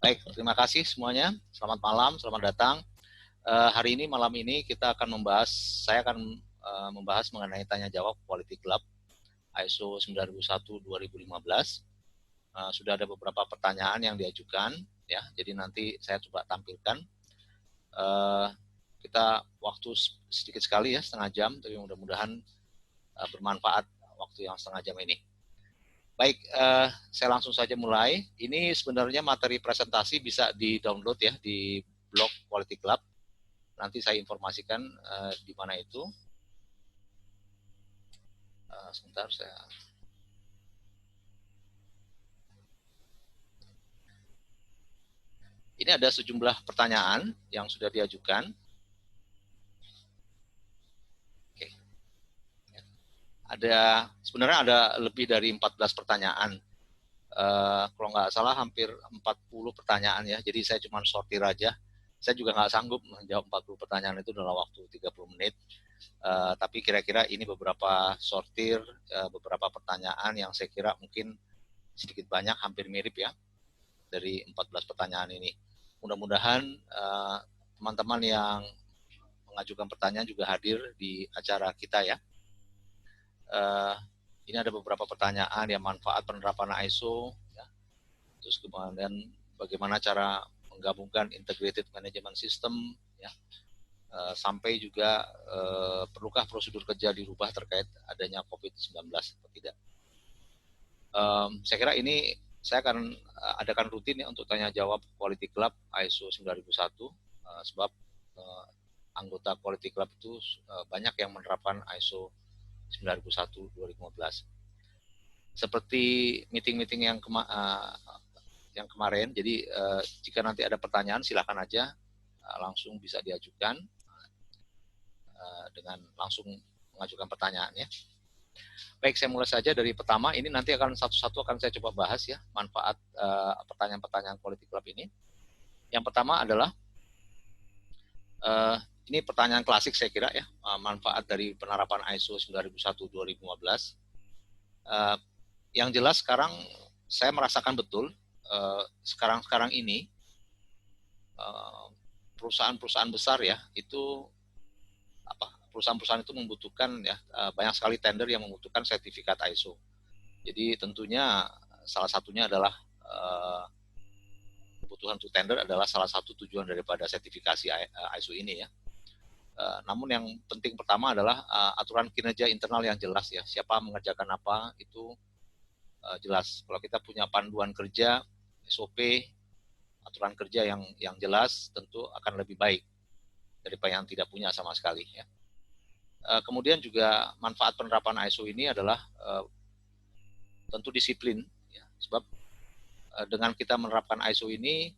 Baik, terima kasih semuanya. Selamat malam, selamat datang. Hari ini, malam ini kita akan saya akan membahas mengenai tanya jawab Quality Club ISO 9001-2015. Sudah ada beberapa pertanyaan yang diajukan, ya. Jadi nanti saya coba tampilkan. Kita waktu sedikit sekali ya, setengah jam, tapi mudah-mudahan bermanfaat waktu yang setengah jam ini. Baik, saya langsung saja mulai. Ini sebenarnya materi presentasi bisa di-download ya di blog Quality Club. Nanti saya informasikan di mana itu. Sebentar, saya... Ini ada sejumlah pertanyaan yang sudah diajukan. Oke. Sebenarnya ada lebih dari 14 pertanyaan. Kalau nggak salah hampir 40 pertanyaan ya. Jadi saya cuma sortir aja. Saya juga nggak sanggup menjawab 40 pertanyaan itu dalam waktu 30 menit. Tapi kira-kira ini beberapa sortir, beberapa pertanyaan yang saya kira mungkin sedikit banyak, hampir mirip ya, dari 14 pertanyaan ini. Mudah-mudahan teman-teman yang mengajukan pertanyaan juga hadir di acara kita ya. Ini ada beberapa pertanyaan yang manfaat penerapan ISO, ya. Terus kemudian bagaimana cara menggabungkan integrated management system, ya. Sampai juga perlukah prosedur kerja dirubah terkait adanya COVID-19 atau tidak. Saya kira ini saya akan adakan rutin ya untuk tanya jawab Quality Club ISO 9001 sebab anggota Quality Club itu banyak yang menerapkan ISO 9001-2015. Seperti meeting-meeting yang kemarin, jadi jika nanti ada pertanyaan silakan aja langsung bisa diajukan dengan langsung mengajukan pertanyaannya. Baik, saya mulai saja dari pertama. Ini nanti akan satu-satu akan saya coba bahas ya, manfaat pertanyaan-pertanyaan Quality Club ini. Yang pertama adalah, ini pertanyaan klasik saya kira ya, manfaat dari penerapan ISO 9001-2015. Yang jelas sekarang saya merasakan betul, sekarang ini, perusahaan-perusahaan besar ya, itu perusahaan-perusahaan itu membutuhkan ya banyak sekali tender yang membutuhkan sertifikat ISO. Jadi tentunya salah satunya adalah kebutuhan untuk tender adalah salah satu tujuan daripada sertifikasi ISO ini ya. Namun yang penting pertama adalah aturan kinerja internal yang jelas ya. Siapa mengerjakan apa itu jelas. Kalau kita punya panduan kerja, SOP, aturan kerja yang jelas tentu akan lebih baik daripada yang tidak punya sama sekali ya. Kemudian juga manfaat penerapan ISO ini adalah tentu disiplin, ya. Sebab dengan kita menerapkan ISO ini,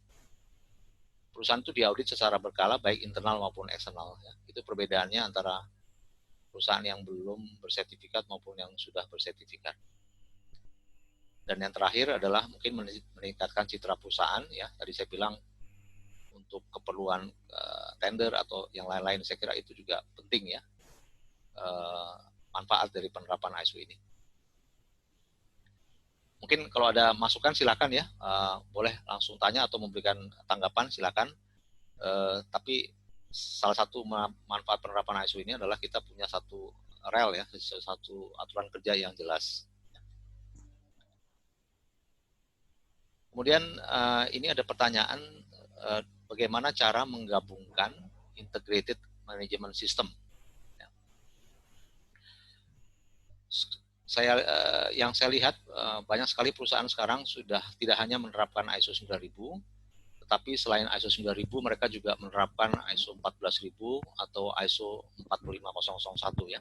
perusahaan itu diaudit secara berkala, baik internal maupun eksternal. Ya. Itu perbedaannya antara perusahaan yang belum bersertifikat maupun yang sudah bersertifikat. Dan yang terakhir adalah mungkin meningkatkan citra perusahaan. Ya, tadi saya bilang untuk keperluan tender atau yang lain-lain, saya kira itu juga penting ya. Manfaat dari penerapan ISO ini. Mungkin kalau ada masukan silakan ya, boleh langsung tanya atau memberikan tanggapan silakan. Tapi salah satu manfaat penerapan ISO ini adalah kita punya satu rel ya, satu aturan kerja yang jelas. Kemudian ini ada pertanyaan bagaimana cara menggabungkan integrated management system. Yang saya lihat banyak sekali perusahaan sekarang sudah tidak hanya menerapkan ISO 9000, tetapi selain ISO 9000 mereka juga menerapkan ISO 14000 atau ISO 45001 ya.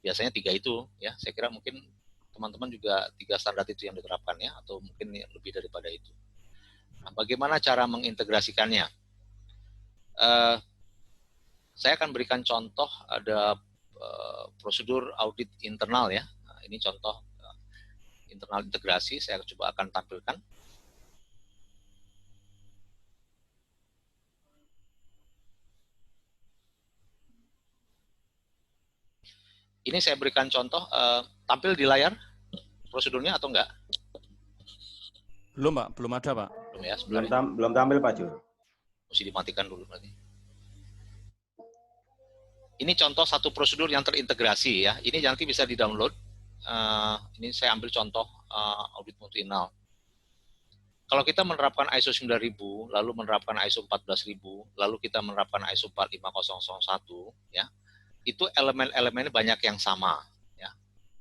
Biasanya 3 itu ya. Saya kira mungkin teman-teman juga 3 standar itu yang diterapkan ya, atau mungkin lebih daripada itu. Nah, bagaimana cara mengintegrasikannya? Saya akan berikan contoh, ada prosedur audit internal ya. Nah, ini contoh internal integrasi, saya coba akan tampilkan. Ini saya berikan contoh, tampil di layar prosedurnya atau enggak? Belum Pak, belum ada Pak. Belum ya sebentar. Belum tampil Pak Jul. Mesti dimatikan dulu berarti. Ini contoh satu prosedur yang terintegrasi ya. Ini nanti bisa di-download. Ini saya ambil contoh audit mutu internal. Kalau kita menerapkan ISO 9000, lalu menerapkan ISO 14000, lalu kita menerapkan ISO 45001, ya, itu elemen-elemennya banyak yang sama. Ya.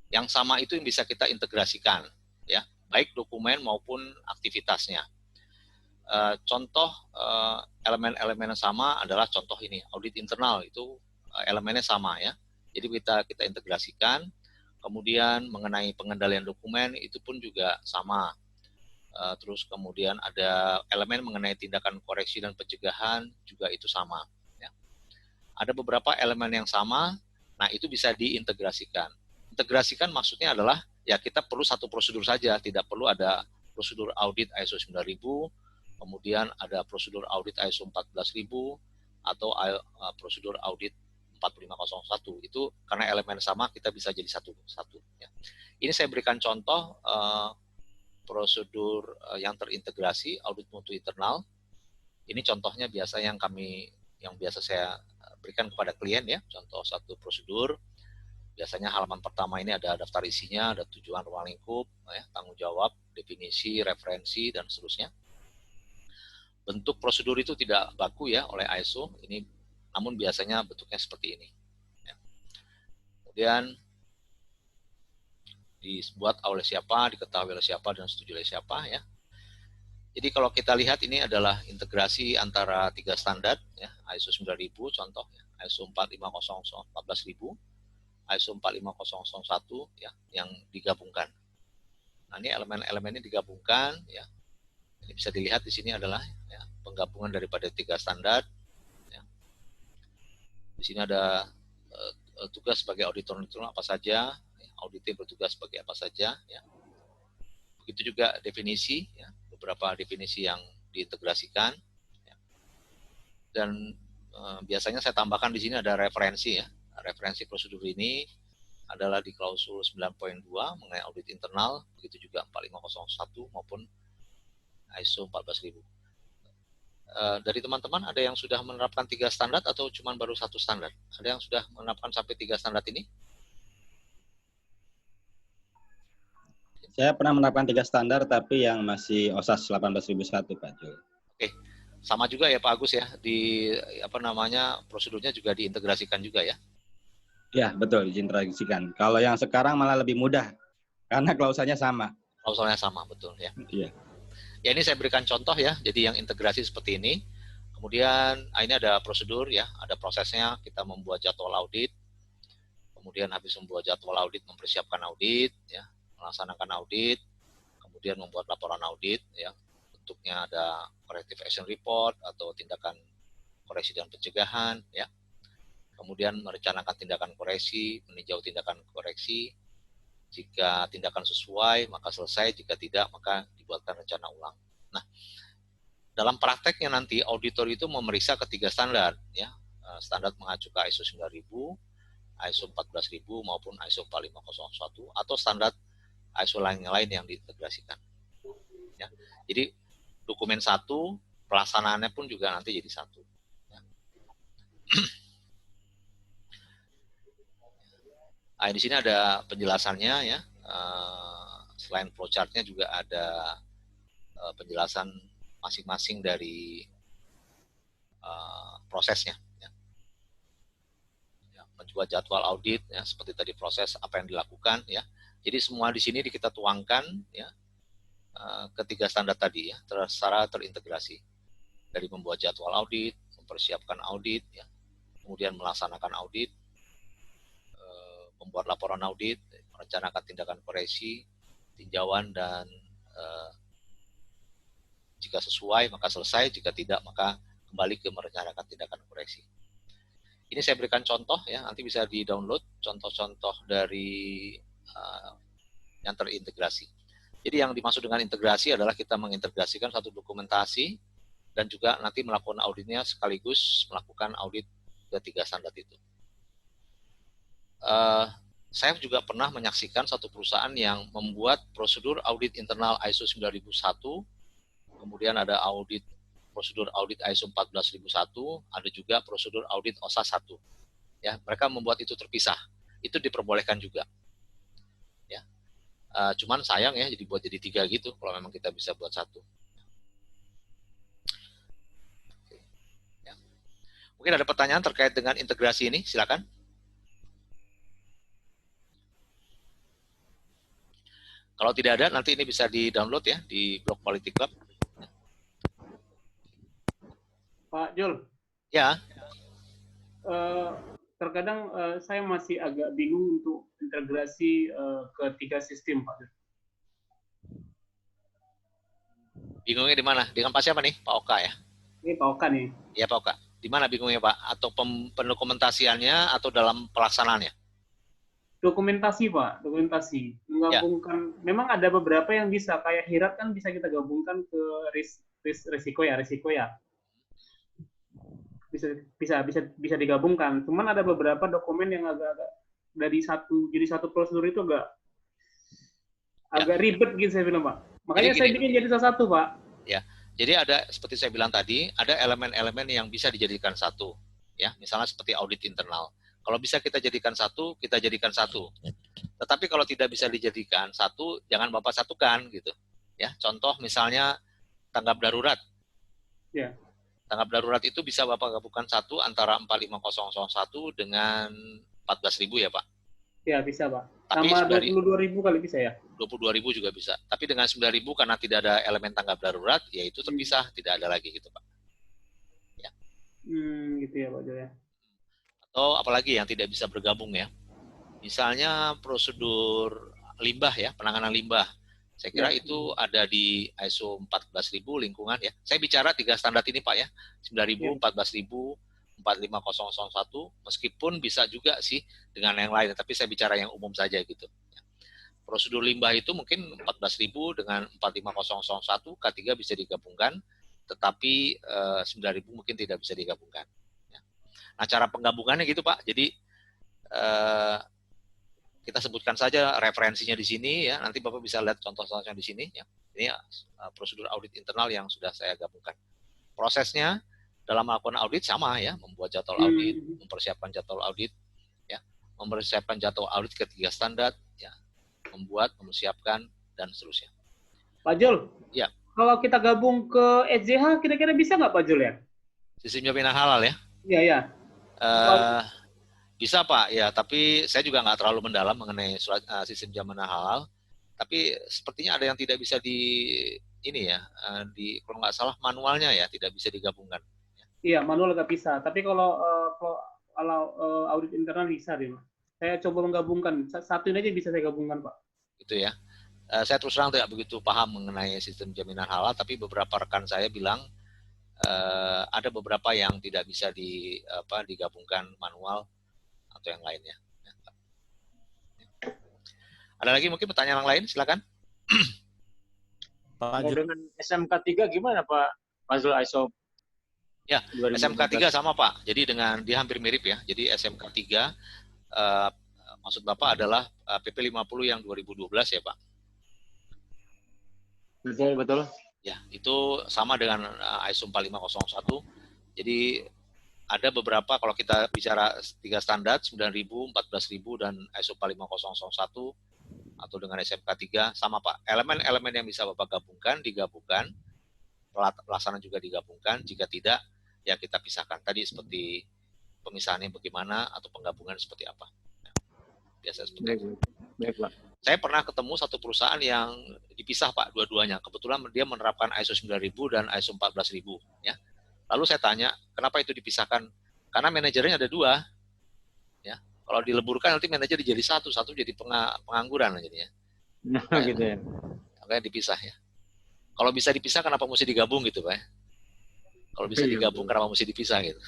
Yang sama itu yang bisa kita integrasikan, ya, baik dokumen maupun aktivitasnya. Contoh elemen-elemen yang sama adalah contoh ini, audit internal itu elemennya sama ya. Jadi kita integrasikan. Kemudian mengenai pengendalian dokumen itu pun juga sama. Terus kemudian ada elemen mengenai tindakan koreksi dan pencegahan juga itu sama. Ya. Ada beberapa elemen yang sama, nah itu bisa diintegrasikan. Integrasikan maksudnya adalah ya kita perlu satu prosedur saja, tidak perlu ada prosedur audit ISO 9000, kemudian ada prosedur audit ISO 14000 atau prosedur audit 45001. Itu karena elemen sama kita bisa jadi satu. Ya. Ini saya berikan contoh prosedur yang terintegrasi audit mutu internal. Ini contohnya biasa yang biasa saya berikan kepada klien ya. Contoh satu prosedur. Biasanya halaman pertama ini ada daftar isinya, ada tujuan ruang lingkup, ya, tanggung jawab, definisi, referensi dan seterusnya. Bentuk prosedur itu tidak baku ya oleh ISO. Ini namun biasanya bentuknya seperti ini. Ya. Kemudian dibuat oleh siapa, diketahui oleh siapa, dan setuju oleh siapa ya. Jadi kalau kita lihat ini adalah integrasi antara 3 standar ya, ISO 9000 contoh ya, ISO 45001, 14000, ISO 45001 ya yang digabungkan. Nah, ini elemen-elemennya digabungkan ya. Ini bisa dilihat di sini adalah ya, penggabungan daripada 3 standar ya. Di sini ada tugas sebagai auditor apa saja, auditor bertugas sebagai apa saja ya. Begitu juga definisi ya, beberapa definisi yang diintegrasikan ya. Dan biasanya saya tambahkan di sini ada referensi ya. Referensi prosedur ini adalah di klausul 9.2 mengenai audit internal, begitu juga 4501 maupun ISO 14000. Dari teman-teman ada yang sudah menerapkan 3 standar atau cuma baru 1 standar? Ada yang sudah menerapkan sampai 3 standar ini? Saya pernah menerapkan 3 standar, tapi yang masih OSAS 18001, Pak Jul. Oke, sama juga ya Pak Agus ya, di prosedurnya juga diintegrasikan juga ya? Ya, betul, diintegrasikan. Kalau yang sekarang malah lebih mudah, karena klausalnya sama. Klausalnya sama, betul ya. Iya. Ya ini saya berikan contoh ya, jadi yang integrasi seperti ini. Kemudian ini ada prosedur ya, ada prosesnya, kita membuat jadwal audit. Kemudian habis membuat jadwal audit, mempersiapkan audit, ya, melaksanakan audit, kemudian membuat laporan audit, ya, bentuknya ada corrective action report atau tindakan koreksi dan pencegahan, ya. Kemudian merencanakan tindakan koreksi, meninjau tindakan koreksi. Jika tindakan sesuai, maka selesai. Jika tidak, maka dibuatkan rencana ulang. Nah, dalam prakteknya nanti auditor itu memeriksa ketiga standar, ya, standar mengacu ke ISO 9000, ISO 14000 maupun ISO 45001 atau standar ISO lain yang diintegrasikan. Ya. Jadi dokumen satu, pelaksanaannya pun juga nanti jadi satu. Ya. Nah, di sini ada penjelasannya ya. Selain flowchart-nya juga ada penjelasan masing-masing dari prosesnya. Ya. Ya, mencoba jadwal audit ya, seperti tadi proses apa yang dilakukan ya. Jadi semua di sini kita tuangkan ya ketiga standar tadi ya, secara terintegrasi. Dari membuat jadwal audit, mempersiapkan audit ya, kemudian melaksanakan audit, membuat laporan audit, merencanakan tindakan koreksi, tinjauan, dan jika sesuai maka selesai, jika tidak maka kembali ke merencanakan tindakan koreksi. Ini saya berikan contoh ya, nanti bisa di-download contoh-contoh dari yang terintegrasi. Jadi yang dimaksud dengan integrasi adalah kita mengintegrasikan satu dokumentasi dan juga nanti melakukan auditnya sekaligus melakukan audit ketiga standar itu. Saya juga pernah menyaksikan satu perusahaan yang membuat prosedur audit internal ISO 9001 kemudian ada prosedur audit ISO 14001, ada juga prosedur audit OSA 1. Ya, mereka membuat itu terpisah. Itu diperbolehkan juga. Ya. Cuman sayang ya dibuat jadi 3 gitu kalau memang kita bisa buat 1. Ya. Mungkin ada pertanyaan terkait dengan integrasi ini, silakan. Kalau tidak ada, nanti ini bisa di-download ya di blog Quality Club. Pak Jul. Ya. Terkadang saya masih agak bingung untuk integrasi ke 3 sistem, Pak. Bingungnya di mana? Dengan Pak siapa nih? Pak Oka ya? Ini Pak Oka nih. Iya Pak Oka. Di mana bingungnya Pak? Atau pendokumentasiannya atau dalam pelaksanaannya? Dokumentasi, Pak. Dokumentasi. Menggabungkan. Ya. Memang ada beberapa yang bisa. Kayak Hirat kan bisa kita gabungkan ke risiko ya. Bisa digabungkan. Cuman ada beberapa dokumen yang agak-agak dari satu prosedur itu agak ribet gitu saya bilang, Pak. Makanya saya bikin jadi satu, Pak. Ya. Jadi ada seperti saya bilang tadi, ada elemen-elemen yang bisa dijadikan satu. Ya, misalnya seperti audit internal. Kalau bisa kita jadikan satu, kita jadikan satu. Tetapi kalau tidak bisa dijadikan satu, jangan Bapak satukan gitu. Ya, contoh misalnya tanggap darurat. Ya. Tanggap darurat itu bisa Bapak gabungkan satu antara 45001 dengan 14.000 ya Pak? Ya, bisa Pak. Tapi sama 22.000 kali bisa ya? 22.000 juga bisa. Tapi dengan 9.000 karena tidak ada elemen tanggap darurat, ya itu terpisah, tidak ada lagi gitu Pak. Ya. Gitu ya Pak Jo ya. Atau apalagi yang tidak bisa bergabung ya. Misalnya prosedur limbah ya, penanganan limbah. Saya kira itu ada di ISO 14.000 lingkungan ya. Saya bicara 3 standar ini Pak ya. 9.000, 14.000, 45001, meskipun bisa juga sih dengan yang lain, tapi saya bicara yang umum saja gitu. Prosedur limbah itu mungkin 14.000 dengan 45001, K3 bisa digabungkan, tetapi 9.000 mungkin tidak bisa digabungkan. Nah, cara penggabungannya gitu Pak. Jadi kita sebutkan saja referensinya di sini ya. Nanti Bapak bisa lihat contoh-contohnya di sini ya. Ini prosedur audit internal yang sudah saya gabungkan. Prosesnya dalam melakukan audit sama ya, membuat jadwal audit, mempersiapkan jadwal audit ya, mempersiapkan jadwal audit ke 3 standar ya, mempersiapkan dan seterusnya. Pak Jul. Ya. Kalau kita gabung ke SJH kira-kira bisa nggak Pak Jul ya? Sistem jaminan halal ya? Iya, ya. Bisa Pak, ya, tapi saya juga nggak terlalu mendalam mengenai sistem jaminan halal. Tapi sepertinya ada yang tidak bisa kalau nggak salah manualnya ya, tidak bisa digabungkan. Iya, manual nggak bisa. Tapi kalau audit internal bisa deh, Pak. Saya coba menggabungkan. Satu ini aja bisa saya gabungkan, Pak. Itu ya. Saya terus terang tidak begitu paham mengenai sistem jaminan halal, tapi beberapa rekan saya bilang ada beberapa yang tidak bisa digabungkan manual atau yang lainnya. Ada lagi mungkin pertanyaan yang lain, silakan. Pak, dengan SMK 3 gimana Pak Fazrul ISO? Ya, 2015. SMK 3 sama Pak. Jadi dia hampir mirip ya. Jadi SMK 3 maksud Bapak adalah PP 50 yang 2012 ya Pak. Betul. Ya, itu sama dengan ISO 45001. Jadi ada beberapa, kalau kita bicara 3 standar, 9.000, 14.000, dan ISO 45001, atau dengan SMK 3, sama Pak. Elemen-elemen yang bisa Bapak digabungkan, pelaksanaan juga digabungkan, jika tidak, ya kita pisahkan. Tadi seperti pemisahannya bagaimana, atau penggabungan seperti apa. Biasa seperti itu. Baik, Pak. Saya pernah ketemu satu perusahaan yang dipisah Pak, dua-duanya. Kebetulan dia menerapkan ISO 9.000 dan ISO 14.000. Ya. Lalu saya tanya, kenapa itu dipisahkan? Karena manajernya ada 2. Ya. Kalau dileburkan nanti manajer jadi satu jadi pengangguran jadinya. Nah, gitu ya. Makanya dipisah ya. Kalau bisa dipisah kenapa mesti digabung gitu Pak? Kalau bisa digabung kenapa mesti dipisah gitu?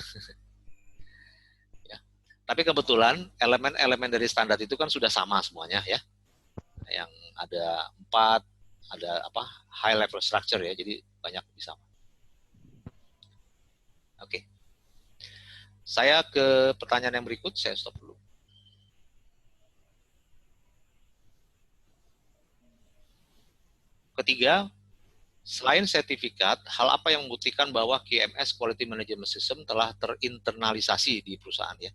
Ya. Tapi kebetulan elemen-elemen dari standar itu kan sudah sama semuanya ya. Yang ada 4, ada high level structure ya, jadi banyak bisa. Oke. Saya ke pertanyaan yang berikut, saya stop dulu. Ketiga, Selain sertifikat, hal apa yang membuktikan bahwa QMS Quality Management System telah terinternalisasi di perusahaan ya?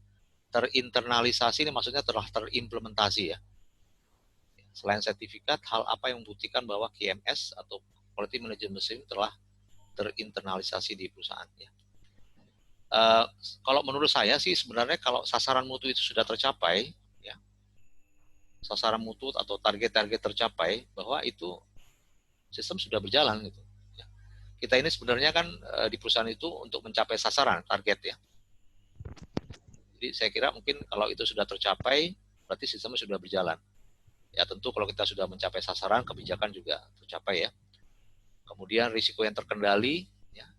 Terinternalisasi ini maksudnya telah terimplementasi ya. Selain sertifikat, hal apa yang membuktikan bahwa QMS atau Quality Management System telah terinternalisasi di perusahaan ya? Kalau menurut saya sih sebenarnya kalau sasaran mutu itu sudah tercapai, ya, sasaran mutu atau target-target tercapai, bahwa itu sistem sudah berjalan gitu. Ya. Kita ini sebenarnya kan di perusahaan itu untuk mencapai sasaran target ya. Jadi saya kira mungkin kalau itu sudah tercapai, berarti sistemnya sudah berjalan. Ya tentu kalau kita sudah mencapai sasaran, kebijakan juga tercapai ya. Kemudian risiko yang terkendali, ya.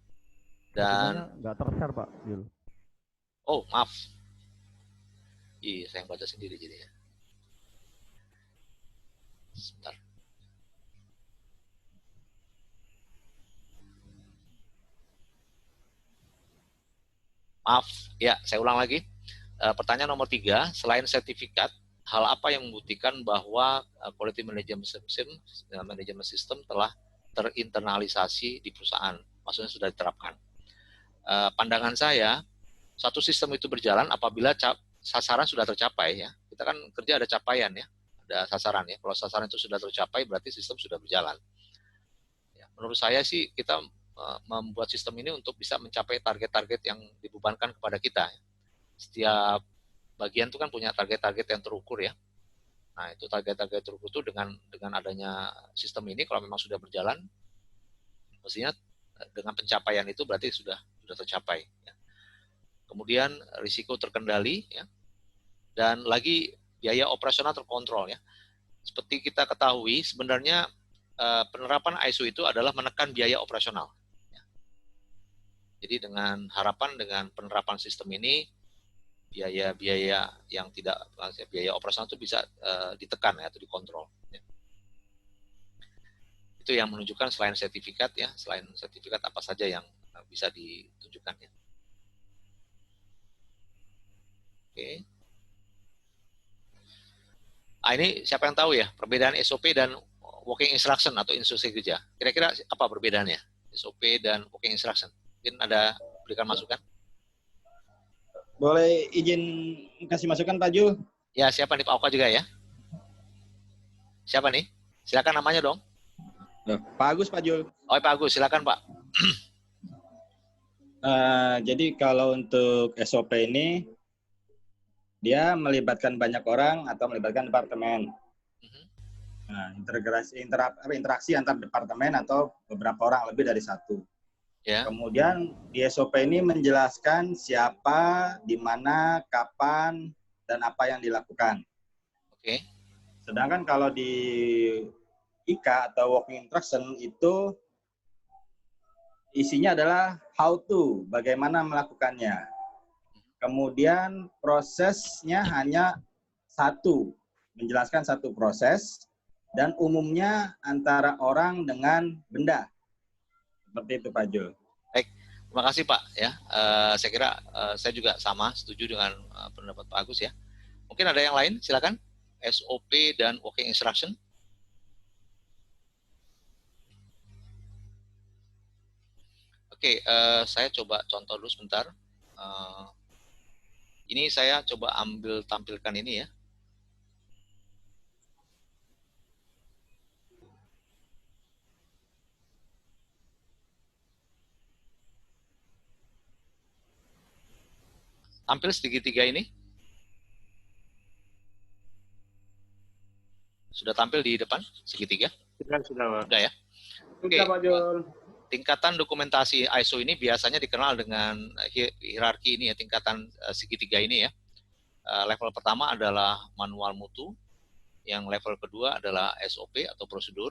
Dan nggak ter-share Pak Jul. Oh maaf, iya saya yang baca sendiri jadi ya. Sebentar. Maaf, ya saya ulang lagi. Pertanyaan nomor 3, selain sertifikat, hal apa yang membuktikan bahwa quality management system telah terinternalisasi di perusahaan? Maksudnya sudah diterapkan. Pandangan saya, satu sistem itu berjalan apabila sasaran sudah tercapai ya. Kita kan kerja ada capaian ya, ada sasaran ya. Kalau sasaran itu sudah tercapai, berarti sistem sudah berjalan. Ya, menurut saya sih kita membuat sistem ini untuk bisa mencapai target-target yang dibebankan kepada kita. Setiap bagian itu kan punya target-target yang terukur ya. Nah itu target-target terukur itu dengan adanya sistem ini kalau memang sudah berjalan, mestinya dengan pencapaian itu berarti sudah tercapai. Ya. Kemudian risiko terkendali ya, dan lagi biaya operasional terkontrol ya. Seperti kita ketahui sebenarnya penerapan ISO itu adalah menekan biaya operasional. Jadi dengan harapan dengan penerapan sistem ini biaya-biaya yang tidak biaya operasional itu bisa ditekan ya, atau dikontrol. Ya. Itu yang menunjukkan selain sertifikat ya, selain sertifikat apa saja yang bisa ditunjukkan ya. Oke. Ini siapa yang tahu ya perbedaan SOP dan working instruction atau instruksi kerja? Kira-kira apa perbedaannya SOP dan working instruction? Mungkin ada berikan masukan. Boleh izin kasih masukan Pak Jul? Ya, siapa nih Pak Oka juga ya? Siapa nih? Silakan namanya dong. Pak Agus, Pak Jul. Oh, Pak Agus, silakan Pak. Jadi kalau untuk SOP ini, dia melibatkan banyak orang atau melibatkan departemen. Nah, interaksi antar departemen atau beberapa orang lebih dari satu. Ya. Kemudian di SOP ini menjelaskan siapa, di mana, kapan, dan apa yang dilakukan. Oke. Sedangkan kalau di IK atau Working Instruction itu isinya adalah how to, bagaimana melakukannya. Kemudian prosesnya hanya satu, menjelaskan satu proses, dan umumnya antara orang dengan benda. Seperti itu Pak Jul. Baik, terima kasih Pak. Ya, saya kira saya juga sama setuju dengan pendapat Pak Agus ya. Mungkin ada yang lain, silakan. SOP dan working instruction. Oke, saya coba contoh dulu sebentar. Ini saya coba tampilkan ini ya. Tampil segitiga ini. Sudah tampil di depan segitiga? Sudah. Sudah ya. Oke. Tingkatan dokumentasi ISO ini biasanya dikenal dengan hierarki ini ya, tingkatan segitiga ini ya. Level pertama adalah manual mutu, yang level kedua adalah SOP atau prosedur,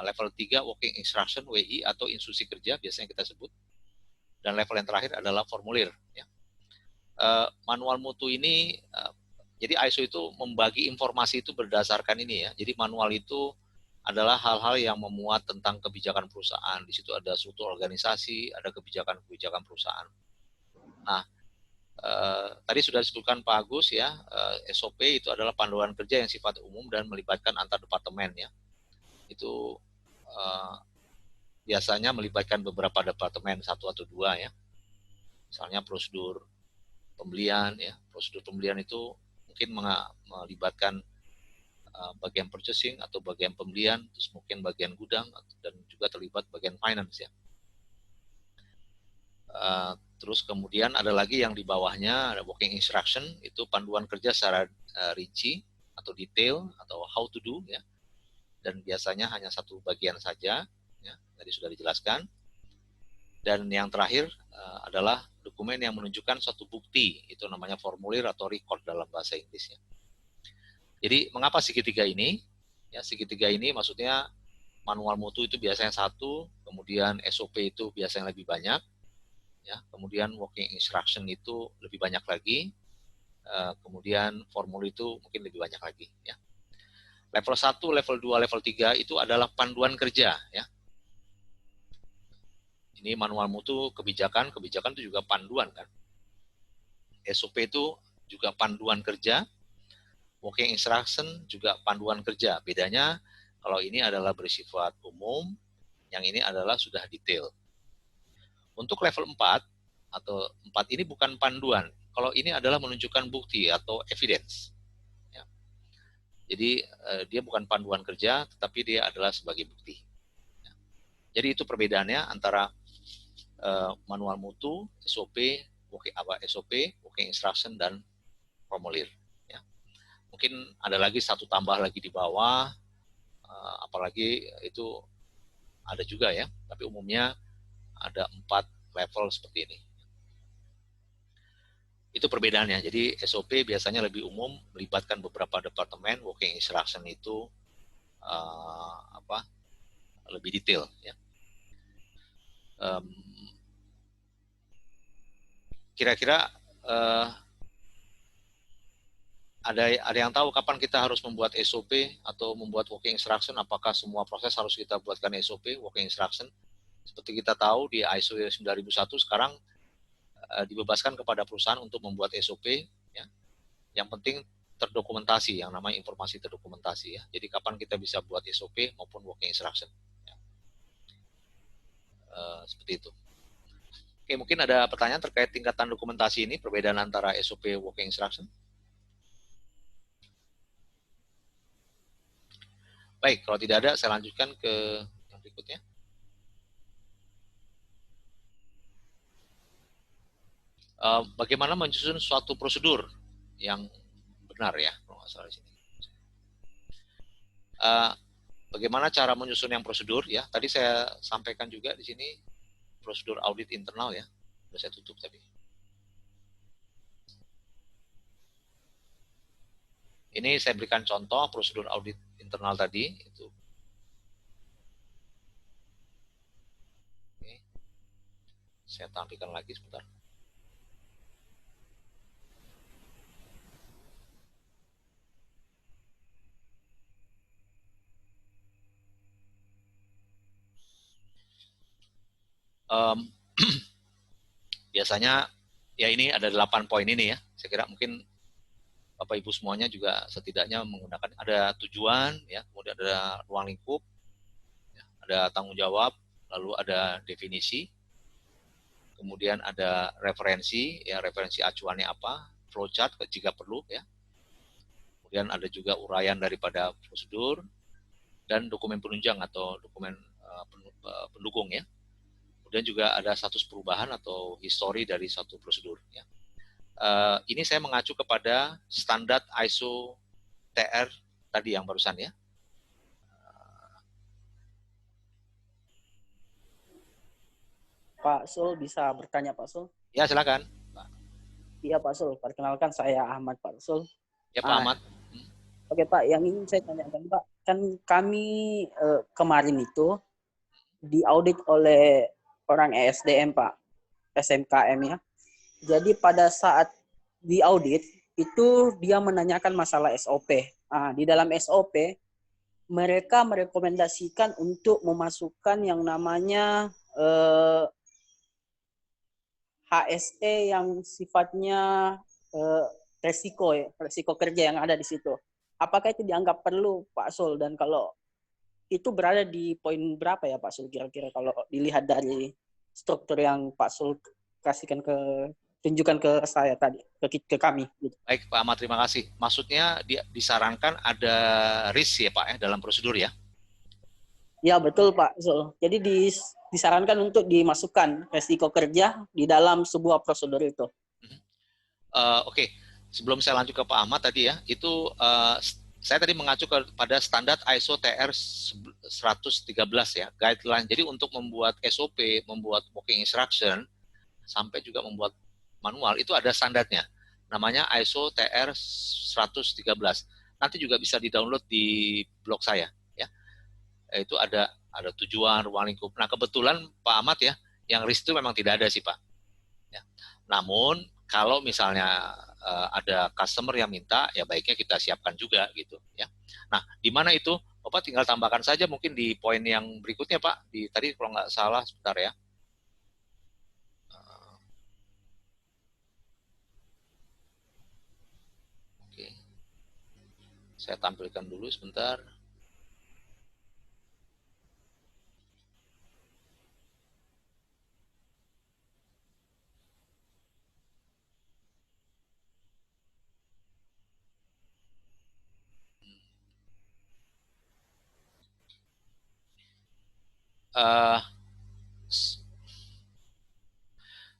level 3 working instruction WI atau instruksi kerja biasanya kita sebut, dan level yang terakhir adalah formulir ya. Manual mutu ini jadi ISO itu membagi informasi itu berdasarkan ini ya. Jadi manual itu adalah hal-hal yang memuat tentang kebijakan perusahaan. Di situ ada struktur organisasi, ada kebijakan-kebijakan perusahaan. Nah, tadi sudah disebutkan Pak Agus ya, SOP itu adalah panduan kerja yang sifat umum dan melibatkan antar departemen ya. Itu biasanya melibatkan beberapa departemen, satu atau dua ya. Misalnya prosedur pembelian ya. Prosedur pembelian itu mungkin melibatkan bagian purchasing atau bagian pembelian, terus mungkin bagian gudang, dan juga terlibat bagian finance ya. Terus kemudian ada lagi yang di bawahnya ada working instruction, itu panduan kerja secara rinci atau detail atau how to do ya. Dan biasanya hanya satu bagian saja ya, tadi sudah dijelaskan. Dan yang terakhir adalah dokumen yang menunjukkan suatu bukti, itu namanya formulir atau record dalam bahasa Inggrisnya. Jadi mengapa segitiga ini? Ya, segitiga ini maksudnya manual mutu itu biasanya satu, kemudian SOP itu biasanya lebih banyak, ya, kemudian working instruction itu lebih banyak lagi, kemudian formulir itu mungkin lebih banyak lagi. Ya. Level 1, level 2, level 3 itu adalah panduan kerja. Ya. Ini manual mutu kebijakan, kebijakan itu juga panduan kan. SOP itu juga panduan kerja, working instruction juga panduan kerja. Bedanya kalau ini adalah bersifat umum, yang ini adalah sudah detail. Untuk level 4 atau 4 ini bukan panduan. Kalau ini adalah menunjukkan bukti atau evidence. Ya. Jadi dia bukan panduan kerja, tetapi dia adalah sebagai bukti. Ya. Jadi itu perbedaannya antara manual mutu, SOP, working instruction, dan formulir. Mungkin ada lagi satu tambah lagi di bawah, apalagi itu ada juga ya, tapi umumnya ada 4 level seperti ini. Itu perbedaannya. Jadi SOP biasanya lebih umum, melibatkan beberapa departemen, working instruction itu lebih detail. Ya. Kira-kira ada yang tahu kapan kita harus membuat SOP atau membuat working instruction? Apakah semua proses harus kita buatkan SOP, working instruction? Seperti kita tahu di ISO 9001 sekarang dibebaskan kepada perusahaan untuk membuat SOP. Ya. Yang penting terdokumentasi, yang namanya informasi terdokumentasi. Ya. Jadi kapan kita bisa buat SOP maupun working instruction. Ya. Seperti itu. Oke, mungkin ada pertanyaan terkait tingkatan dokumentasi ini, perbedaan antara SOP working instruction. Baik, kalau tidak ada, saya lanjutkan ke yang berikutnya. Bagaimana menyusun suatu prosedur yang benar ya, kalau nggak salah di sini. Bagaimana cara menyusun yang prosedur ya? Tadi saya sampaikan juga di sini prosedur audit internal ya. Sudah saya tutup tadi. Ini saya berikan contoh prosedur audit internal tadi itu. Oke. Saya tampilkan lagi sebentar. Biasanya ya ini ada 8 poin ini ya. Saya kira mungkin Bapak Ibu semuanya juga setidaknya menggunakan, ada tujuan, ya, kemudian ada ruang lingkup, ya, ada tanggung jawab, lalu ada definisi, kemudian ada referensi, ya, referensi acuannya apa, flowchart jika perlu, ya, kemudian ada juga uraian daripada prosedur, dan dokumen penunjang atau dokumen pendukung, ya. Kemudian juga ada status perubahan atau histori dari satu prosedur, ya. Ini saya mengacu kepada standar ISO TR tadi yang barusan ya. Pak Sul, bisa bertanya Pak Sul? Ya, silakan. Iya Pak Sul, perkenalkan saya Ahmad Pak Sul. Ya Pak Ahmad. Oke Pak, yang ingin saya tanyakan Pak, kan kami kemarin itu diaudit oleh orang ESDM Pak, SMKM ya. Jadi pada saat diaudit itu dia menanyakan masalah SOP. Nah, di dalam SOP mereka merekomendasikan untuk memasukkan yang namanya HSE yang sifatnya resiko kerja yang ada di situ. Apakah itu dianggap perlu Pak Sul? Dan kalau itu berada di poin berapa ya Pak Sul kira-kira kalau dilihat dari struktur yang Pak Sul tunjukkan ke saya tadi, ke kami. Gitu. Baik Pak Ahmad, terima kasih. Maksudnya disarankan ada risk ya Pak ya dalam prosedur ya? Ya betul Pak Sul. Jadi disarankan untuk dimasukkan resiko kerja di dalam sebuah prosedur itu. Oke. Sebelum saya lanjut ke Pak Ahmad tadi ya, itu saya tadi mengacu kepada standar ISO TR 113 ya, guideline. Jadi untuk membuat SOP, membuat working instruction, sampai juga membuat manual, itu ada standarnya. Namanya ISO TR 113. Nanti juga bisa di-download di blog saya ya. Itu ada tujuan, ruang lingkup. Nah, kebetulan Pak Ahmad ya, yang risk itu memang tidak ada sih Pak. Ya. Namun kalau misalnya ada customer yang minta, ya baiknya kita siapkan juga gitu ya. Nah, di mana itu? Bapak tinggal tambahkan saja mungkin di poin yang berikutnya Pak. Tadi kalau nggak salah sebentar ya. Oke. Saya tampilkan dulu sebentar.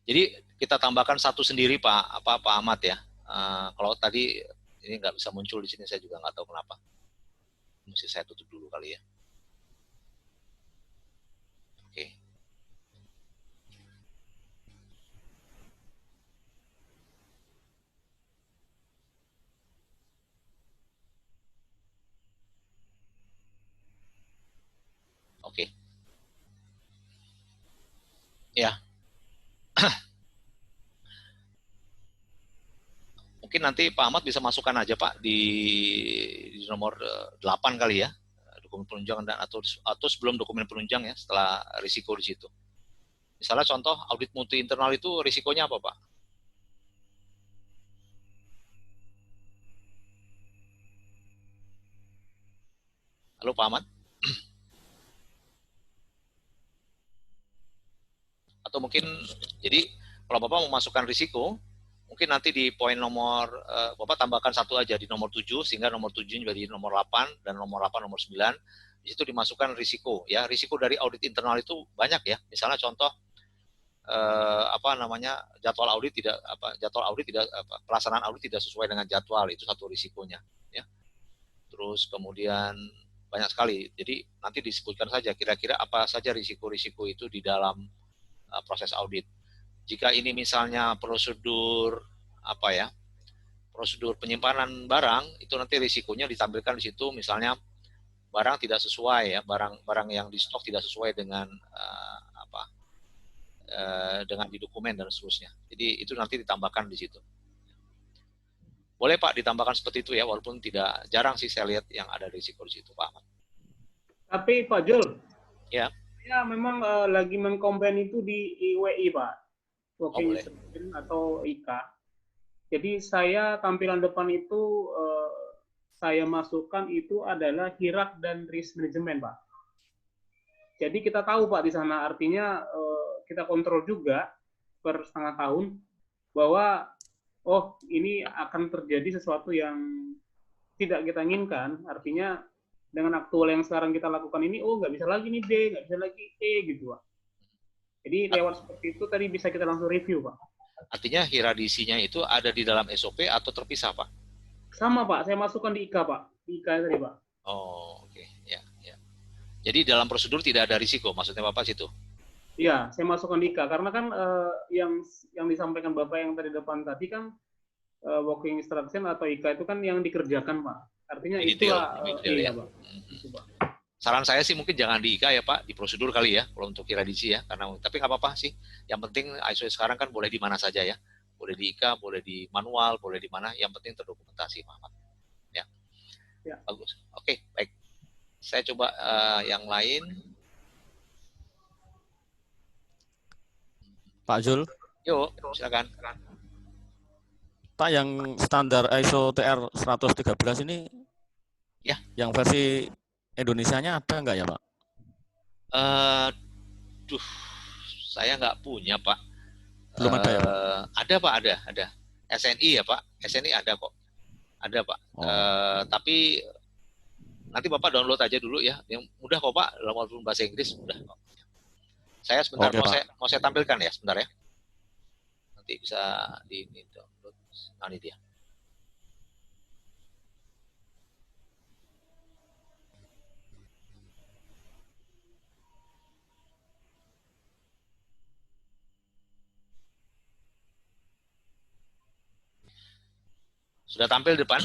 Jadi kita tambahkan satu sendiri Pak Ahmad ya. Kalau tadi ini nggak bisa muncul di sini, saya juga nggak tahu kenapa. Mesti saya tutup dulu kali ya. Oke. Oke. Ya. Mungkin nanti Pak Ahmad bisa masukkan aja Pak di nomor 8 kali ya, dokumen penunjang atau sebelum dokumen penunjang ya, setelah risiko di situ. Misalnya contoh audit mutu internal itu risikonya apa Pak? Halo Pak Ahmad? Atau mungkin, jadi kalau Bapak mau masukkan risiko, mungkin nanti di poin nomor, Bapak tambahkan satu aja di nomor 7, sehingga nomor 7 jadi nomor 8, dan nomor 8, nomor 9, di situ dimasukkan risiko. Ya, risiko dari audit internal itu banyak ya. Misalnya contoh, jadwal audit tidak, pelaksanaan audit tidak sesuai dengan jadwal, itu satu risikonya. Ya. Terus kemudian banyak sekali. Jadi nanti disebutkan saja kira-kira apa saja risiko-risiko itu di dalam proses audit. Jika ini misalnya prosedur prosedur penyimpanan barang, itu nanti risikonya ditampilkan di situ, misalnya barang tidak sesuai ya, barang yang di stok tidak sesuai dengan dengan di dokumen dan seterusnya. Jadi itu nanti ditambahkan di situ. Boleh Pak ditambahkan seperti itu ya, walaupun tidak jarang sih saya lihat yang ada risiko di situ Pak Ahmad. Tapi Pak Jul, ya memang lagi mengkomplain itu di IWI Pak, working instruction atau IK. Jadi saya tampilan depan itu saya masukkan itu adalah hierarki dan risk management Pak. Jadi kita tahu Pak di sana, artinya kita kontrol juga per setengah tahun bahwa ini akan terjadi sesuatu yang tidak kita inginkan, artinya dengan aktual yang sekarang kita lakukan ini, nggak bisa lagi nih D, nggak bisa lagi E gitu Pak. Jadi lewat seperti itu tadi bisa kita langsung review Pak. Artinya hierarkisinya itu ada di dalam SOP atau terpisah Pak? Sama Pak, saya masukkan di IK Pak, di IK tadi Pak. Oh oke. Ya. Jadi dalam prosedur tidak ada risiko, maksudnya Bapak situ? Iya, saya masukkan di IK karena kan yang disampaikan Bapak yang tadi depan tadi kan working instruction atau IK itu kan yang dikerjakan Pak. Artinya itulah ya. Pak. Saran saya sih mungkin jangan di IK ya Pak, di prosedur kali ya kalau untuk hierarkisi ya, tapi nggak apa-apa sih. Yang penting ISO sekarang kan boleh di mana saja ya, boleh di IK, boleh di manual, boleh di mana, yang penting terdokumentasi Pak. Ya. Bagus. Oke, baik. Saya coba yang lain. Pak Zul. Yuk, silakan. Pak, yang standar ISO TR 113 ini ya, yang versi Indonesianya ada nggak ya, Pak? Duh, saya nggak punya, Pak. Belum ada ya, Pak? Ada, Pak, ada. SNI ya, Pak. SNI ada kok. Ada, Pak. Tapi nanti Bapak download aja dulu ya. Yang mudah kok, Pak. Dalam bahasa Inggris mudah kok. Saya sebentar mau saya tampilkan ya, sebentar ya. Nanti bisa di download. Nah, ini dia. Sudah tampil di depan?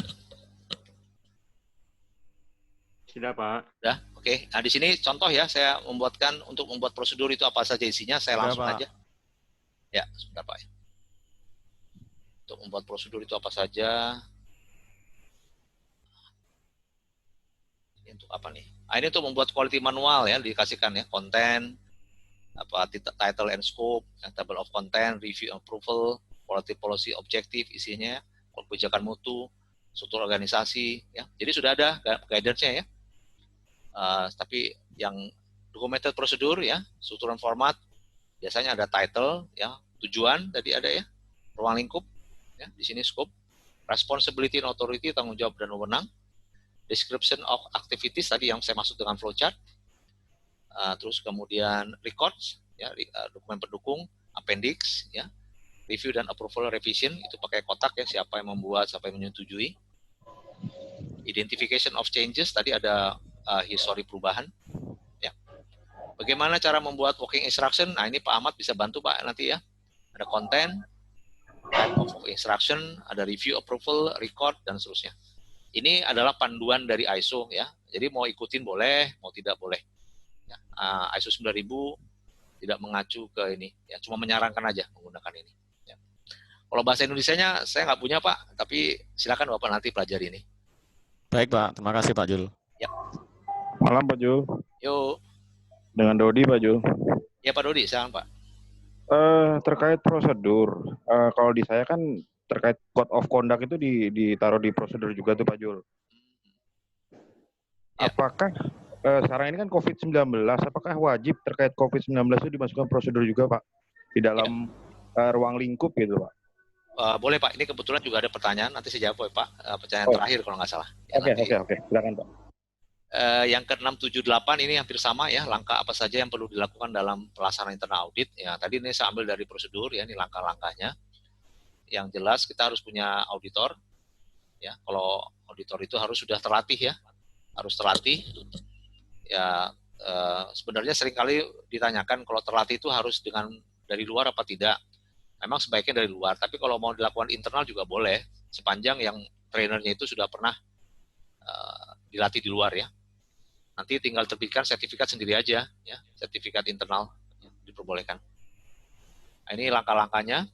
Sudah, Pak. Sudah, oke. Nah, di sini contoh ya, saya untuk membuat prosedur itu apa saja isinya, saya langsung aja. Ya, sebentar, Pak. Untuk membuat prosedur itu apa saja. Ini untuk apa nih? Nah, ini untuk membuat quality manual ya, dikasihkan ya, konten, title and scope, table of content, review and approval, quality policy objective isinya, kebijakan mutu, struktur organisasi, ya. Jadi sudah ada guidance-nya ya. Tapi yang documented prosedur ya, struktur dan format, biasanya ada title ya, tujuan tadi ada ya, ruang lingkup, ya, di sini scope, responsibility and authority, tanggung jawab dan wewenang, description of activities tadi yang saya maksud dengan flowchart, terus kemudian records, ya, dokumen pendukung, appendix, ya, review dan approval revision itu pakai kotak ya, siapa yang membuat, siapa yang menyetujui. Identification of changes tadi ada history perubahan. Ya. Bagaimana cara membuat working instruction? Nah, ini Pak Ahmad bisa bantu Pak nanti ya. Ada konten, type of instruction, ada review approval, record dan seterusnya. Ini adalah panduan dari ISO ya. Jadi mau ikutin boleh, mau tidak boleh. Ya. ISO 9000 tidak mengacu ke ini. Ya, cuma menyarankan aja menggunakan ini. Kalau bahasa Indonesianya saya nggak punya Pak, tapi silakan Bapak nanti pelajari ini. Baik Pak, terima kasih Pak Jul. Ya. Malam Pak Jul. Yuk. Dengan Dodi Pak Jul. Ya Pak Dodi, silakan Pak. Terkait prosedur, kalau di saya kan terkait code of conduct itu ditaruh di prosedur juga tuh Pak Jul. Ya. Apakah sekarang ini kan COVID-19, apakah wajib terkait COVID-19 itu dimasukkan prosedur juga Pak? Di dalam ruang lingkup gitu Pak? Boleh Pak, ini kebetulan juga ada pertanyaan, nanti saya jawab ya Pak, pertanyaan terakhir kalau nggak salah. Oke, silakan Pak. Yang ke-678 ini hampir sama ya, langkah apa saja yang perlu dilakukan dalam pelaksanaan internal audit. Ya, tadi ini saya ambil dari prosedur ya, ini langkah-langkahnya. Yang jelas kita harus punya auditor. Ya, kalau auditor itu harus sudah terlatih ya, harus terlatih. Ya, sebenarnya seringkali ditanyakan kalau terlatih itu harus dari luar apa tidak. Memang sebaiknya dari luar, tapi kalau mau dilakukan internal juga boleh, sepanjang yang trainernya itu sudah pernah dilatih di luar ya. Nanti tinggal terbitkan sertifikat sendiri aja, ya, sertifikat internal ya, diperbolehkan. Nah, ini langkah-langkahnya.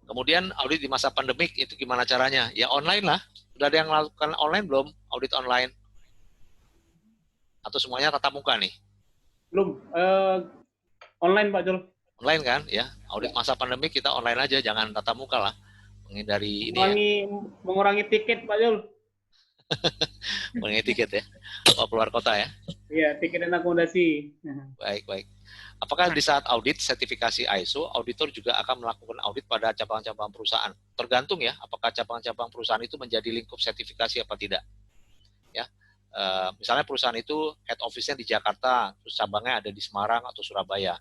Kemudian audit di masa pandemik itu gimana caranya? Ya online lah. Sudah ada yang melakukan online belum? Audit online? Atau semuanya tatap muka nih? Belum. Online Pak Jul. Online kan ya, audit masa pandemi kita online aja, jangan tatap muka lah, menghindari mengurangi tiket Pak Jul. Mengurangi tiket ya, kalau keluar kota ya. Iya, tiket dan akomodasi. Baik. Apakah di saat audit sertifikasi ISO, auditor juga akan melakukan audit pada cabang-cabang perusahaan? Tergantung ya, apakah cabang-cabang perusahaan itu menjadi lingkup sertifikasi apa tidak. Ya, misalnya perusahaan itu head office-nya di Jakarta, terus cabangnya ada di Semarang atau Surabaya.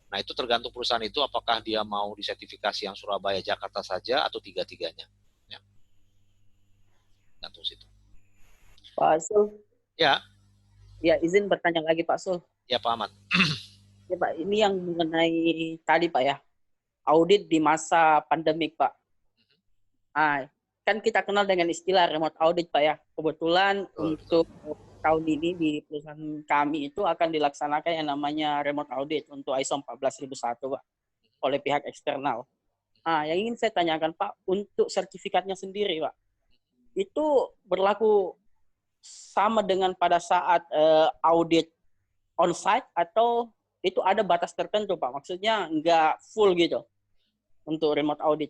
Nah, itu tergantung perusahaan itu apakah dia mau disertifikasi yang Surabaya, Jakarta saja atau tiga-tiganya. Ya. Gantung situ. Pak Sul. Ya. Ya, izin bertanya lagi Pak Sul. Ya, Pak Ahmad. Ya Pak, ini yang mengenai tadi Pak ya, audit di masa pandemik Pak. Kan kita kenal dengan istilah remote audit Pak ya. Kebetulan untuk tahun ini di perusahaan kami itu akan dilaksanakan yang namanya remote audit untuk ISO 14001 Pak, oleh pihak eksternal. Yang ingin saya tanyakan Pak, untuk sertifikatnya sendiri Pak, itu berlaku sama dengan pada saat audit on-site atau itu ada batas tertentu Pak? Maksudnya nggak full gitu untuk remote audit.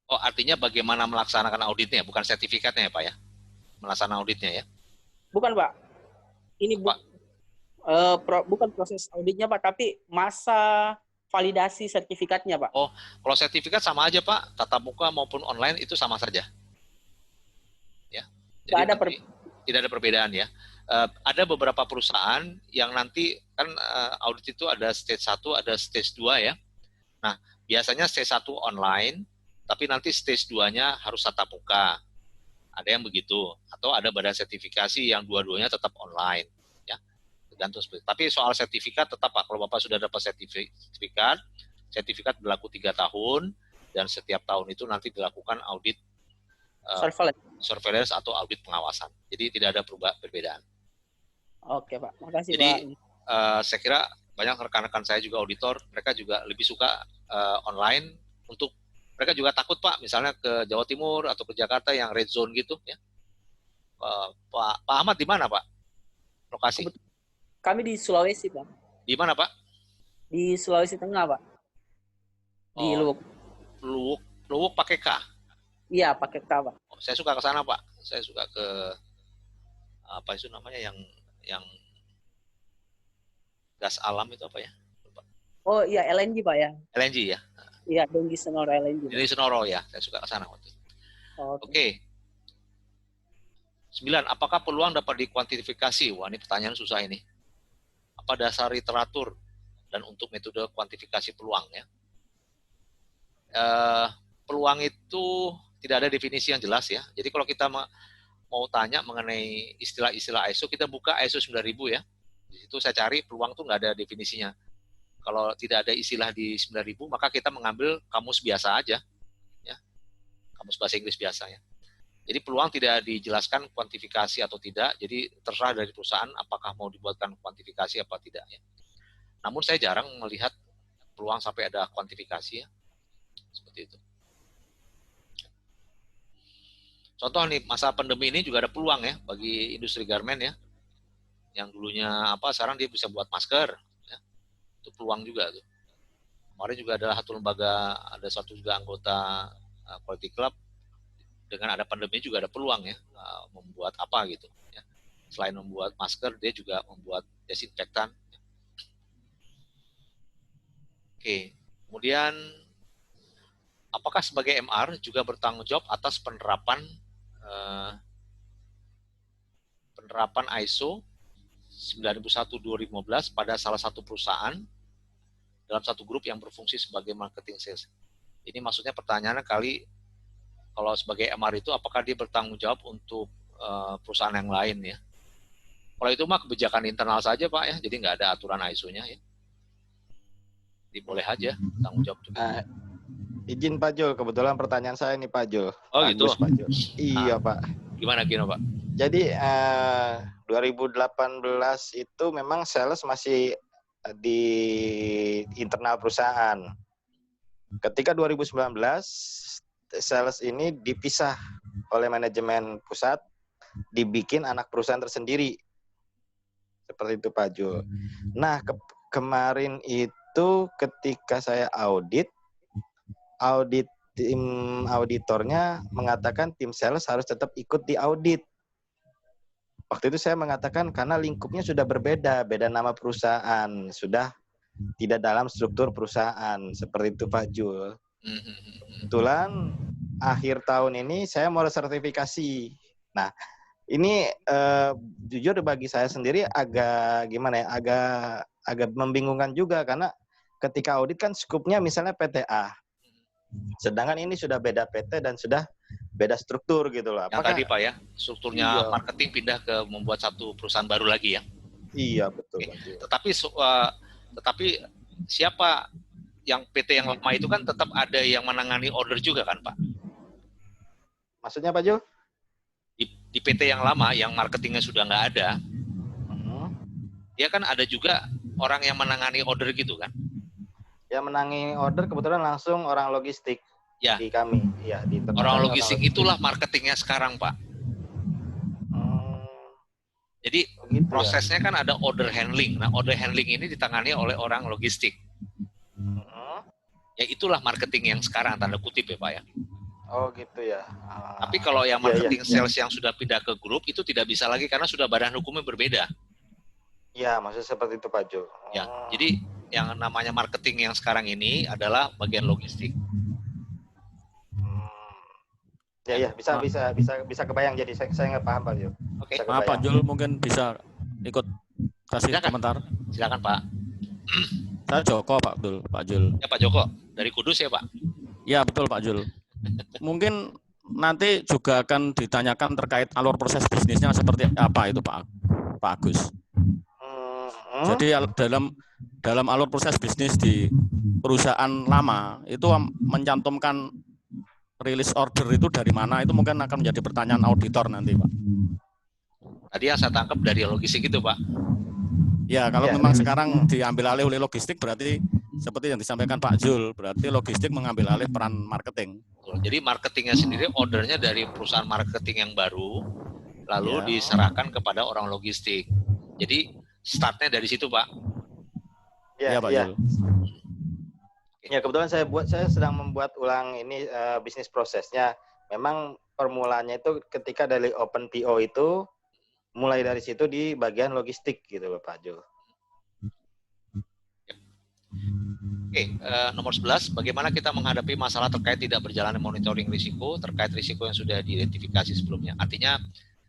Oh, artinya bagaimana melaksanakan auditnya, bukan sertifikatnya ya Pak ya? Melaksanakan auditnya ya? Bukan Pak. ini bukan proses auditnya Pak, tapi masa validasi sertifikatnya Pak. Oh, kalau sertifikat sama aja Pak, tatap muka maupun online itu sama saja. Ya. Jadi tidak ada perbedaan ya. Ada beberapa perusahaan yang nanti kan audit itu ada stage 1, ada stage 2 ya. Nah, biasanya stage 1 online, tapi nanti stage 2-nya harus tatap muka. Ada yang begitu. Atau ada badan sertifikasi yang dua-duanya tetap online. Ya, tergantung. Tapi soal sertifikat tetap Pak, kalau Bapak sudah dapat sertifikat berlaku 3 tahun, dan setiap tahun itu nanti dilakukan audit surveillance atau audit pengawasan. Jadi tidak ada perbedaan. Oke Pak, makasih Jadi, Pak. saya kira banyak rekan-rekan saya juga auditor, mereka juga lebih suka online untuk mereka juga takut Pak, misalnya ke Jawa Timur atau ke Jakarta yang red zone gitu ya. Pak Ahmad di mana Pak? Lokasi? Kami di Sulawesi Pak. Di mana Pak? Di Sulawesi Tengah Pak. Di Luwuk pakai K? Iya, pakai K Pak. Oh, saya suka ke sana Pak. Saya suka ke apa itu namanya yang gas alam itu apa ya? Oh iya, LNG Pak ya. LNG ya. Iya, Denggi Senoro LNG. Ini Senoro ya, saya suka ke sana waktu itu. Oke. 9. Apakah peluang dapat dikuantifikasi? Wah, ini pertanyaan susah ini. Apa dasar literatur dan untuk metode kuantifikasi peluang ya? Peluang itu tidak ada definisi yang jelas ya. Jadi kalau kita mau tanya mengenai istilah-istilah ISO, kita buka ISO 9000 ya. Di situ saya cari peluang itu nggak ada definisinya. Kalau tidak ada istilah di 9000, maka kita mengambil kamus biasa aja, ya, kamus bahasa Inggris biasanya. Jadi peluang tidak dijelaskan kuantifikasi atau tidak, jadi terserah dari perusahaan apakah mau dibuatkan kuantifikasi apa tidak. Ya. Namun saya jarang melihat peluang sampai ada kuantifikasi ya, seperti itu. Contoh nih, masa pandemi ini juga ada peluang ya bagi industri garmen ya, yang dulunya sekarang dia bisa buat masker. Itu peluang juga tuh. Kemarin juga adalah satu lembaga, ada satu juga anggota Quality Club, dengan ada pandemi juga ada peluang ya, membuat apa gitu. Ya. Selain membuat masker, dia juga membuat desinfektan. Oke, kemudian apakah sebagai MR juga bertanggung jawab atas penerapan ISO 9001-2015 pada salah satu perusahaan dalam satu grup yang berfungsi sebagai marketing sales. Ini maksudnya pertanyaannya kali, kalau sebagai MR itu apakah dia bertanggung jawab untuk perusahaan yang lain ya? Kalau itu mah kebijakan internal saja Pak ya, jadi nggak ada aturan ISO-nya ya. Jadi boleh aja tanggung jawab juga. Izin Pak Jul, kebetulan pertanyaan saya nih Pak Jul. Oh gitu? Pak Jul. Iya Pak. Gimana Pak? Jadi 2018 itu memang sales masih di internal perusahaan. Ketika 2019 sales ini dipisah oleh manajemen pusat, dibikin anak perusahaan tersendiri. Seperti itu Pak Jul. Nah, kemarin itu ketika saya audit tim auditornya mengatakan tim sales harus tetap ikut di audit. Waktu itu saya mengatakan karena lingkupnya sudah berbeda, beda nama perusahaan, sudah tidak dalam struktur perusahaan. Seperti itu Pak Jul. Kebetulan akhir tahun ini saya mau sertifikasi. Nah, ini jujur bagi saya sendiri agak gimana ya, agak membingungkan juga karena ketika audit kan skupnya misalnya PTA. Sedangkan ini sudah beda PT dan sudah beda struktur gitu loh. Yang tadi Pak ya, strukturnya marketing pindah ke membuat satu perusahaan baru lagi ya. Iya betul. Tetapi siapa yang PT yang lama itu kan tetap ada yang menangani order juga kan Pak? Maksudnya Pak Jo? Di PT yang lama yang marketingnya sudah nggak ada, dia kan ada juga orang yang menangani order gitu kan? Yang menangani order kebetulan langsung orang logistik. Ya. Di kami, ya di orang logistik itulah marketingnya sekarang Pak. Jadi gitu prosesnya kan ada order handling. Nah order handling ini ditangani oleh orang logistik. Ya itulah marketing yang sekarang tanda kutip ya Pak ya. Oh gitu ya. Tapi kalau yang marketing sales yang sudah pindah ke grup itu tidak bisa lagi karena sudah badan hukumnya berbeda. Ya, maksudnya seperti itu Pak Jul. Ya, jadi yang namanya marketing yang sekarang ini adalah bagian logistik. Ya, bisa kebayang. Jadi saya nggak paham Pak Jul. Oke. Maaf Pak Jul, mungkin bisa ikut kasih komentar. Silakan Pak. Saya Joko Pak Jul. Ya Pak Joko, dari Kudus ya Pak? Ya betul Pak Jul. Mungkin nanti juga akan ditanyakan terkait alur proses bisnisnya seperti apa itu Pak Agus. Jadi dalam alur proses bisnis di perusahaan lama itu mencantumkan rilis order itu dari mana, itu mungkin akan menjadi pertanyaan auditor nanti Pak. Tadi yang saya tangkap dari logistik itu Pak. Ya, kalau memang sekarang diambil alih oleh logistik berarti seperti yang disampaikan Pak Jul, berarti logistik mengambil alih peran marketing. Jadi marketingnya sendiri ordernya dari perusahaan marketing yang baru, lalu diserahkan kepada orang logistik. Jadi startnya dari situ Pak. Ya Pak Jul. Ya kebetulan saya sedang membuat ulang ini bisnis prosesnya. Memang permulaannya itu ketika dari open PO itu mulai dari situ di bagian logistik gitu loh Pak Jul. Oke, nomor 11, bagaimana kita menghadapi masalah terkait tidak berjalannya monitoring risiko terkait risiko yang sudah diidentifikasi sebelumnya. Artinya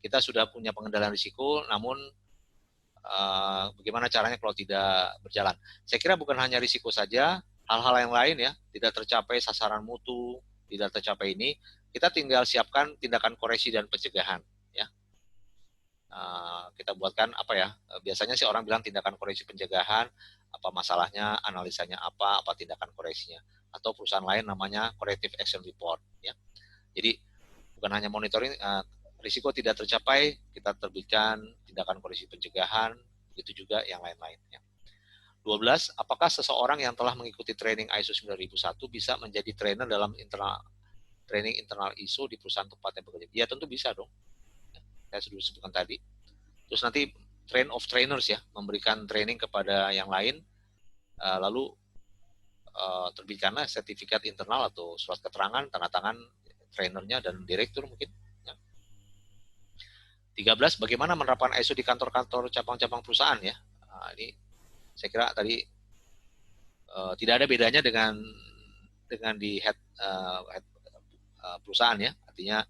kita sudah punya pengendalian risiko, namun bagaimana caranya kalau tidak berjalan. Saya kira bukan hanya risiko saja, hal-hal yang lain ya, tidak tercapai sasaran mutu, tidak tercapai ini, kita tinggal siapkan tindakan koreksi dan pencegahan. Kita buatkan apa ya, biasanya sih orang bilang tindakan koreksi pencegahan, apa masalahnya, analisanya apa tindakan koreksinya, atau perusahaan lain namanya corrective action report ya. Jadi bukan hanya monitoring, risiko tidak tercapai, kita terbitkan tindakan koreksi pencegahan, begitu juga yang lain-lain ya. 12, apakah seseorang yang telah mengikuti training ISO 9001 bisa menjadi trainer dalam training internal ISO di perusahaan tempatnya bekerja? Ya tentu bisa dong. Saya sudah sebutkan tadi. Terus nanti train of trainers ya, memberikan training kepada yang lain, lalu terbitkanlah sertifikat internal atau surat keterangan tanda tangan trainernya dan direktur mungkin. Ya. 13, bagaimana menerapkan ISO di kantor-kantor cabang-cabang perusahaan ya. Ini saya kira tadi tidak ada bedanya dengan di head perusahaan ya, artinya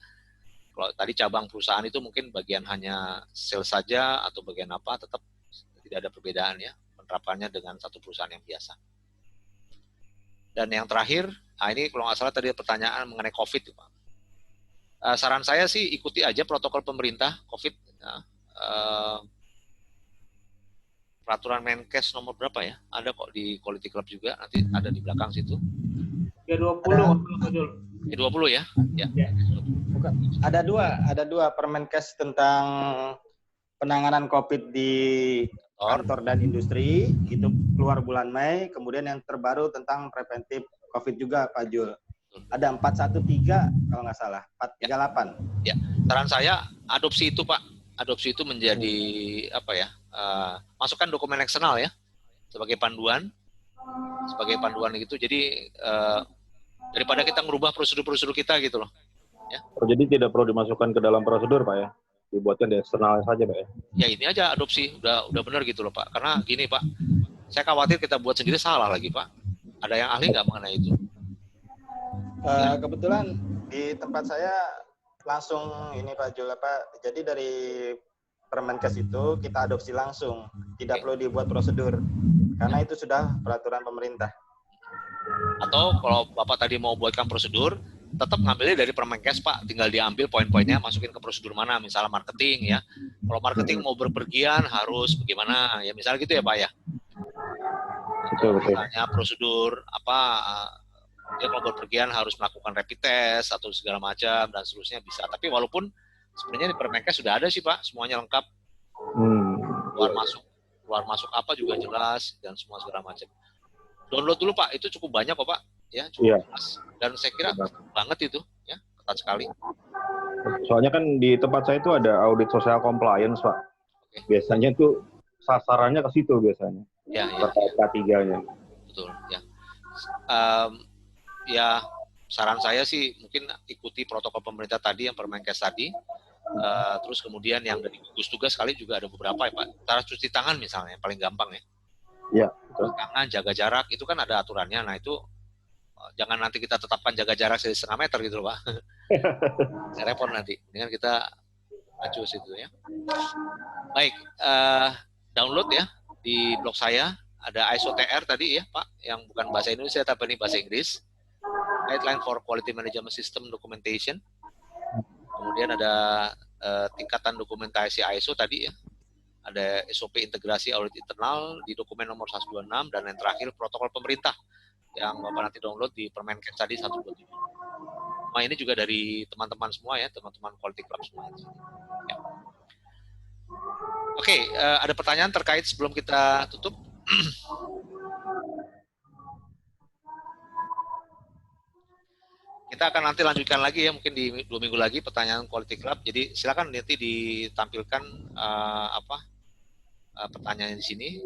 kalau tadi cabang perusahaan itu mungkin bagian hanya sales saja atau bagian apa, tetap tidak ada perbedaan ya, menerapkannya dengan satu perusahaan yang biasa. Dan yang terakhir, ini kalau nggak salah tadi pertanyaan mengenai COVID, Pak. Saran saya sih ikuti aja protokol pemerintah COVID. Peraturan Menkes nomor berapa ya? Ada kok di Quality Club juga, nanti ada di belakang situ. Ya 20. 20 ya? Ya. Bukan. Ada dua Permenkes tentang penanganan COVID di kantor dan industri, itu keluar bulan Mei. Kemudian yang terbaru tentang preventif COVID juga, Pak Jul. Ada 413 kalau nggak salah, 438. Ya, saran saya adopsi itu Pak. Adopsi itu menjadi apa ya? Masukkan dokumen eksternal ya, sebagai panduan gitu. Jadi daripada kita merubah prosedur-prosedur kita gitu loh. Ya. Jadi tidak perlu dimasukkan ke dalam prosedur Pak ya, dibuatkan di eksternal saja Pak ya. Ya ini aja adopsi, udah benar gitu loh Pak. Karena gini Pak, saya khawatir kita buat sendiri salah lagi Pak. Ada yang ahli nggak mengenai itu? Kebetulan di tempat saya langsung ini Pak Jul, jadi dari Permenkes itu kita adopsi langsung, tidak perlu dibuat prosedur, karena itu sudah peraturan pemerintah. Atau kalau Bapak tadi mau buatkan prosedur, tetap ngambilnya dari Permenkes Pak, tinggal diambil poin-poinnya, masukin ke prosedur mana, misalnya marketing ya. Kalau marketing mau berpergian harus bagaimana, ya misalnya gitu ya Pak ya. Betul. Misalnya prosedur apa, dia kalau berpergian harus melakukan rapid test atau segala macam dan seterusnya bisa. Tapi walaupun sebenarnya di Permenkes sudah ada sih Pak, semuanya lengkap. Keluar masuk apa juga jelas dan semua segala macam. Download dulu Pak, itu cukup banyak kok Pak, ya cukup jelas. Dan saya kira banget itu, ya ketat sekali. Soalnya kan di tempat saya itu ada audit social compliance Pak. Biasanya tuh sasarannya ke situ biasanya. Ya. K3-nya. Betul, ya. Ya saran saya sih mungkin ikuti protokol pemerintah tadi yang Permenkes tadi. Terus kemudian yang dari gugus tugas kali juga ada beberapa ya Pak. Cara cuci tangan misalnya, yang paling gampang ya. Iya. Cuci tangan, jaga jarak, itu kan ada aturannya. Nah itu jangan nanti kita tetapkan jaga jarak 1,5 meter gitu loh Pak. Repot nanti. Dengan kita acu situ ya. Baik, download ya di blog saya. Ada ISO TR tadi ya Pak, yang bukan bahasa Indonesia tapi ini bahasa Inggris. Guideline for Quality Management System Documentation. Kemudian ada tingkatan dokumentasi ISO tadi ya. Ada SOP integrasi audit internal di dokumen nomor 126 dan yang terakhir protokol pemerintah yang Bapak nanti download di Permenkes tadi 127. Semua ini juga dari teman-teman semua ya, teman-teman Quality Club semua. Ya. Oke, ada pertanyaan terkait sebelum kita tutup? Kita akan nanti lanjutkan lagi ya, mungkin di 2 minggu lagi pertanyaan Quality Club. Jadi silakan nanti ditampilkan pertanyaan di sini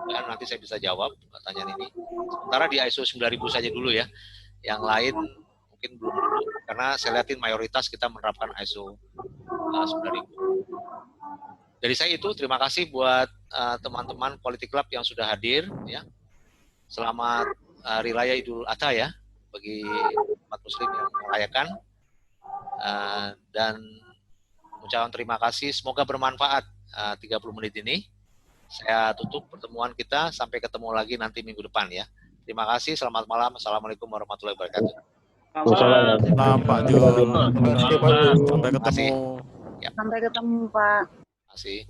dan nanti saya bisa jawab pertanyaan ini. Sementara di ISO 9000 saja dulu ya. Yang lain mungkin belum dulu karena saya lihatin mayoritas kita menerapkan ISO 9000. Dari saya itu terima kasih buat teman-teman Quality Club yang sudah hadir ya. Selamat Hari Raya Idul Adha ya bagi umat muslim yang merayakan, dan ucapan terima kasih, semoga bermanfaat 30 menit ini. Saya tutup pertemuan kita, sampai ketemu lagi nanti minggu depan ya. Terima kasih, selamat malam, Assalamualaikum warahmatullahi wabarakatuh. Selamat Pak Jul. Sampai ketemu. Ya. Sampai ketemu Pak. Terima kasih.